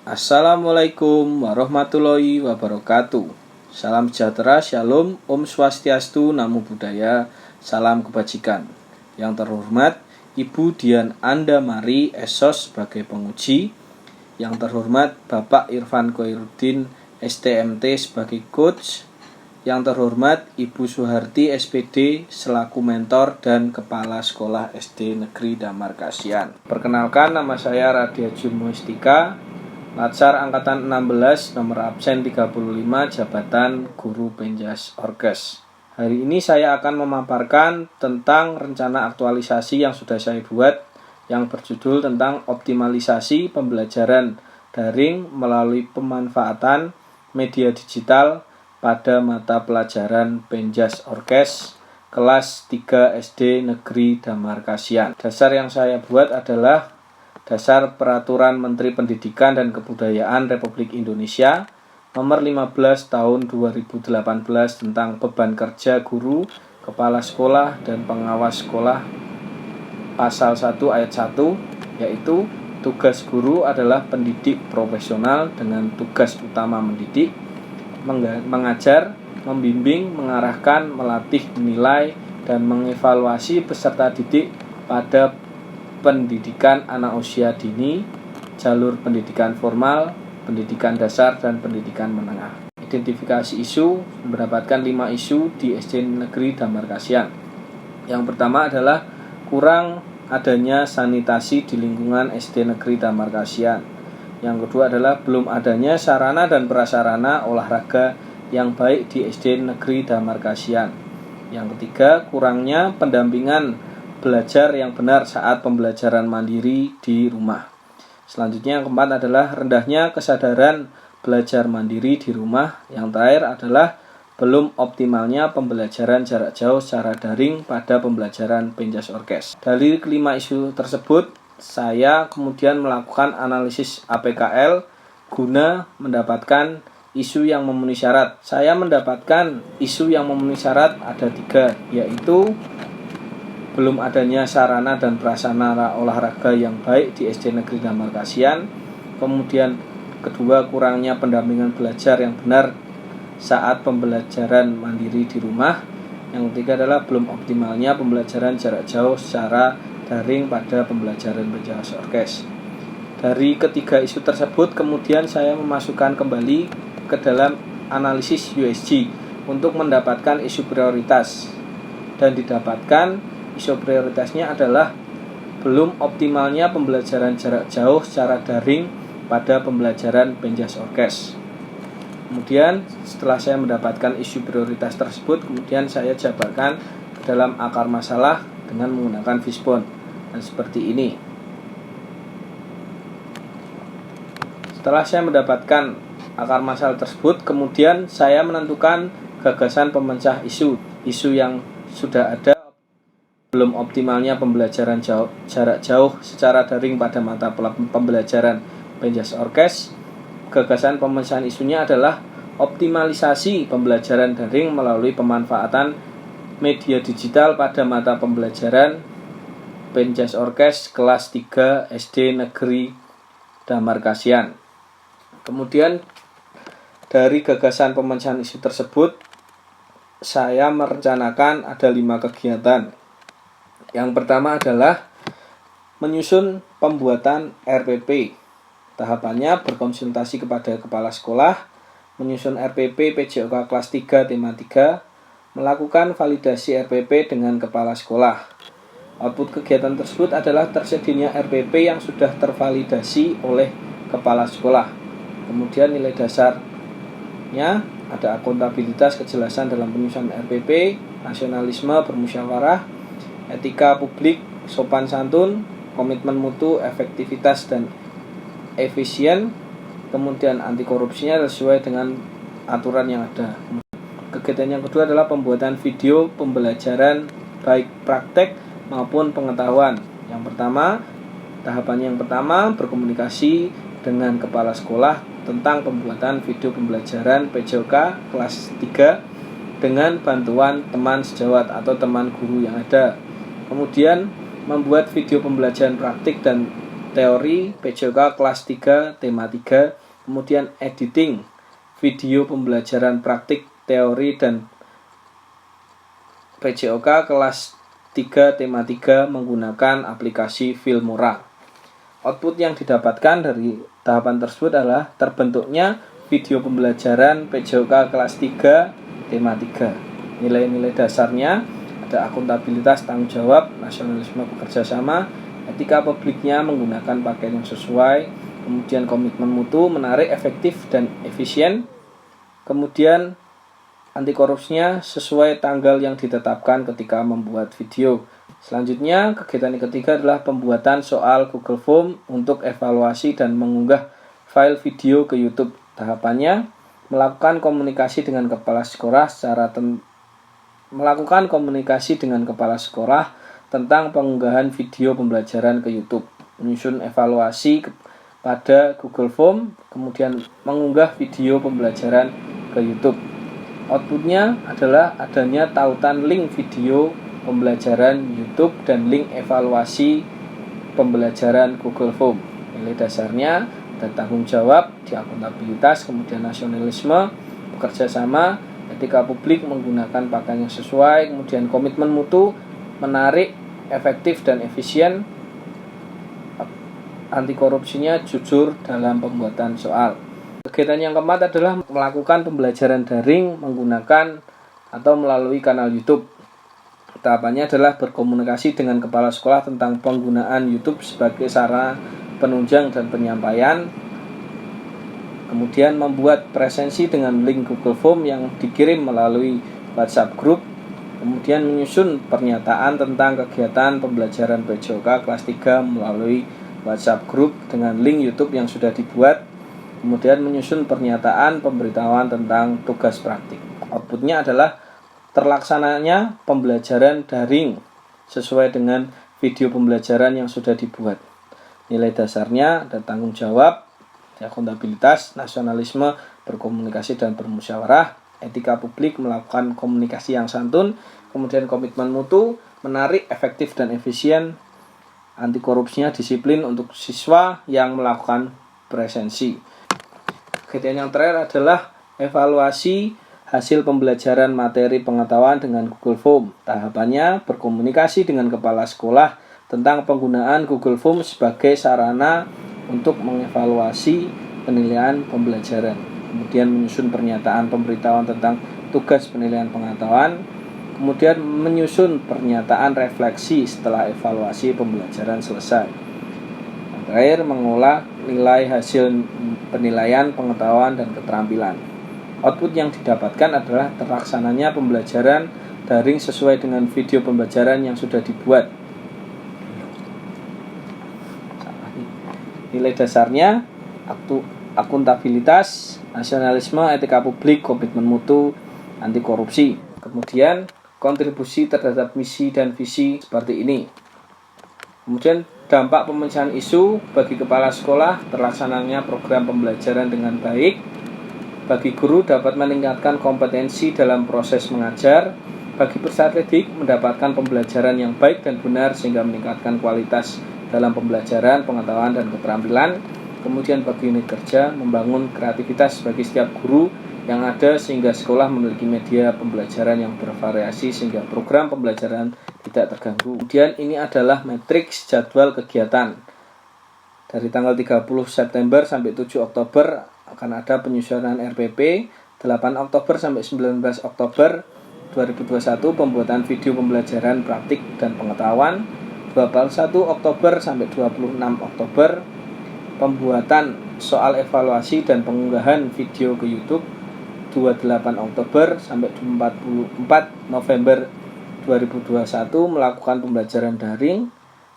Assalamualaikum warahmatullahi wabarakatuh. Salam sejahtera, shalom, om swastiastu, namo buddhaya, salam kebajikan. Yang terhormat Ibu Dian Anda Mari Esos sebagai penguji. Yang terhormat Bapak Irfan Khairuddin STMT sebagai coach. Yang terhormat Ibu Suharti SPD selaku mentor dan Kepala Sekolah SD Negeri Damar Kasihan. Perkenalkan, nama saya Radia Jumuistika, Latsar Angkatan 16, nomor absen 35, jabatan Guru Penjas Orkes. Hari ini saya akan memaparkan tentang rencana aktualisasi yang sudah saya buat, yang berjudul tentang optimalisasi pembelajaran daring melalui pemanfaatan media digital pada mata pelajaran Penjas Orkes kelas 3 SD Negeri Damar Kasihan. Dasar yang saya buat adalah Dasar Peraturan Menteri Pendidikan dan Kebudayaan Republik Indonesia Nomor 15 Tahun 2018 tentang beban kerja guru, kepala sekolah, dan pengawas sekolah. Pasal 1 ayat 1, yaitu tugas guru adalah pendidik profesional dengan tugas utama mendidik, mengajar, membimbing, mengarahkan, melatih, menilai, dan mengevaluasi peserta didik pada pendidikan anak usia dini, jalur pendidikan formal, pendidikan dasar, dan pendidikan menengah. Identifikasi isu, mendapatkan 5 isu di SD Negeri Damar Kasihan. Yang pertama adalah kurang adanya sanitasi di lingkungan SD Negeri Damar Kasihan. Yang kedua adalah belum adanya sarana dan prasarana olahraga yang baik di SD Negeri Damar Kasihan. Yang ketiga, kurangnya pendampingan belajar yang benar saat pembelajaran mandiri di rumah. Selanjutnya yang keempat adalah rendahnya kesadaran belajar mandiri di rumah. Yang terakhir adalah belum optimalnya pembelajaran jarak jauh secara daring pada pembelajaran Penjas Orkes. Dari kelima isu tersebut, saya kemudian melakukan analisis APKL guna mendapatkan isu yang memenuhi syarat. Saya mendapatkan isu yang memenuhi syarat ada 3, yaitu belum adanya sarana dan prasarana olahraga yang baik di SD Negeri Damar Kasihan. Kemudian kedua, kurangnya pendampingan belajar yang benar saat pembelajaran mandiri di rumah. Yang ketiga adalah belum optimalnya pembelajaran jarak jauh secara daring pada pembelajaran Penjas Orkes. Dari ketiga isu tersebut, kemudian saya memasukkan kembali ke dalam analisis USG untuk mendapatkan isu prioritas, dan didapatkan isu prioritasnya adalah belum optimalnya pembelajaran jarak jauh secara daring pada pembelajaran Penjas Orkes. Kemudian setelah saya mendapatkan isu prioritas tersebut, kemudian saya jabarkan ke dalam akar masalah dengan menggunakan fishbone. Dan seperti ini. Setelah saya mendapatkan akar masalah tersebut, kemudian saya menentukan gagasan pemecah isu yang sudah ada. Belum optimalnya pembelajaran jarak jauh secara daring pada mata pembelajaran Penjas Orkes. Gagasan pemecahan isunya adalah optimalisasi pembelajaran daring melalui pemanfaatan media digital pada mata pembelajaran Penjas Orkes kelas 3 SD Negeri Damar Kasihan. Kemudian dari gagasan pemecahan isu tersebut, saya merencanakan ada 5 kegiatan. Yang pertama adalah menyusun pembuatan RPP. Tahapannya berkonsultasi kepada kepala sekolah, menyusun RPP PJOK kelas 3 tema 3, melakukan validasi RPP dengan kepala sekolah. Output kegiatan tersebut adalah tersedianya RPP yang sudah tervalidasi oleh kepala sekolah. Kemudian nilai dasarnya ada akuntabilitas, kejelasan dalam penyusunan RPP, nasionalisme, bermusyawarah, etika publik, sopan santun, komitmen mutu, efektivitas dan efisien, kemudian anti korupsinya sesuai dengan aturan yang ada. Kegiatan yang kedua adalah pembuatan video pembelajaran baik praktek maupun pengetahuan. Tahapan yang pertama berkomunikasi dengan kepala sekolah tentang pembuatan video pembelajaran PJOK kelas 3 dengan bantuan teman sejawat atau teman guru yang ada. Kemudian membuat video pembelajaran praktik dan teori PJOK kelas 3 tema 3, kemudian editing video pembelajaran praktik teori dan PJOK kelas 3 tema 3 menggunakan aplikasi Filmora. Output yang didapatkan dari tahapan tersebut adalah terbentuknya video pembelajaran PJOK kelas 3 tema 3. Nilai-nilai dasarnya ada akuntabilitas, tanggung jawab, nasionalisme, bekerja sama, etika publiknya menggunakan pakaian yang sesuai, kemudian komitmen mutu, menarik, efektif, dan efisien, kemudian anti korupsinya sesuai tanggal yang ditetapkan ketika membuat video. Selanjutnya, kegiatan yang ketiga adalah pembuatan soal Google Form untuk evaluasi dan mengunggah file video ke YouTube. Tahapannya, melakukan komunikasi dengan kepala sekolah tentang pengunggahan video pembelajaran ke YouTube, menyusun evaluasi pada Google Form, kemudian mengunggah video pembelajaran ke YouTube. Outputnya adalah adanya tautan link video pembelajaran YouTube dan link evaluasi pembelajaran Google Form. Nilai dasarnya ada tanggung jawab, di akuntabilitas, kemudian nasionalisme, bekerja sama, etika publik menggunakan pakaian yang sesuai, kemudian komitmen mutu, menarik, efektif, dan efisien, anti korupsinya jujur dalam pembuatan soal. Kegiatan yang keempat adalah melakukan pembelajaran daring menggunakan atau melalui kanal YouTube. Tahapannya adalah berkomunikasi dengan kepala sekolah tentang penggunaan YouTube sebagai sarana penunjang dan penyampaian, kemudian membuat presensi dengan link Google Form yang dikirim melalui WhatsApp Group, kemudian menyusun pernyataan tentang kegiatan pembelajaran PJOK kelas 3 melalui WhatsApp Group dengan link YouTube yang sudah dibuat, kemudian menyusun pernyataan pemberitahuan tentang tugas praktik. Outputnya adalah terlaksananya pembelajaran daring sesuai dengan video pembelajaran yang sudah dibuat. Nilai dasarnya ada tanggung jawab, akuntabilitas, nasionalisme, berkomunikasi dan bermusyawarah, etika publik, melakukan komunikasi yang santun, kemudian komitmen mutu, menarik, efektif, dan efisien, anti korupsinya disiplin untuk siswa yang melakukan presensi. Kegiatan yang terakhir adalah evaluasi hasil pembelajaran materi pengetahuan dengan Google Form. Tahapannya berkomunikasi dengan kepala sekolah tentang penggunaan Google Form sebagai sarana untuk mengevaluasi penilaian pembelajaran. Kemudian menyusun pernyataan pemberitahuan tentang tugas penilaian pengetahuan. Kemudian menyusun pernyataan refleksi setelah evaluasi pembelajaran selesai. Yang terakhir, mengolah nilai hasil penilaian pengetahuan dan keterampilan. Output yang didapatkan adalah terlaksananya pembelajaran daring sesuai dengan video pembelajaran yang sudah dibuat. Nilai dasarnya akuntabilitas, nasionalisme, etika publik, komitmen mutu, anti korupsi. Kemudian kontribusi terhadap misi dan visi seperti ini. Kemudian dampak pemecahan isu bagi kepala sekolah, terlaksananya program pembelajaran dengan baik. Bagi guru dapat meningkatkan kompetensi dalam proses mengajar. Bagi peserta didik mendapatkan pembelajaran yang baik dan benar sehingga meningkatkan kualitas dalam pembelajaran, pengetahuan, dan keterampilan. Kemudian bagi unit kerja membangun kreativitas bagi setiap guru yang ada sehingga sekolah memiliki media pembelajaran yang bervariasi sehingga program pembelajaran tidak terganggu. Kemudian ini adalah matriks jadwal kegiatan. Dari tanggal 30 September sampai 7 Oktober akan ada penyusunan RPP, 8 Oktober sampai 19 Oktober 2021 pembuatan video pembelajaran praktik dan pengetahuan, 21 Oktober sampai 26 Oktober pembuatan soal evaluasi dan pengunggahan video ke YouTube, 28 Oktober sampai 24 November 2021 melakukan pembelajaran daring,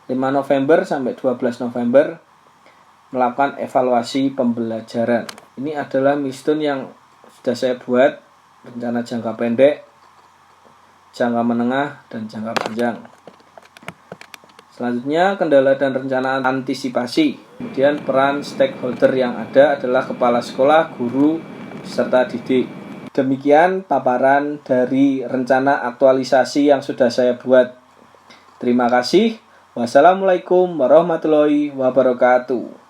5 November sampai 12 November melakukan evaluasi pembelajaran. Ini adalah milestone yang sudah saya buat, rencana jangka pendek, jangka menengah, dan jangka panjang. Selanjutnya, kendala dan rencana antisipasi. Kemudian peran stakeholder yang ada adalah kepala sekolah, guru, serta didik. Demikian paparan dari rencana aktualisasi yang sudah saya buat. Terima kasih. Wassalamualaikum warahmatullahi wabarakatuh.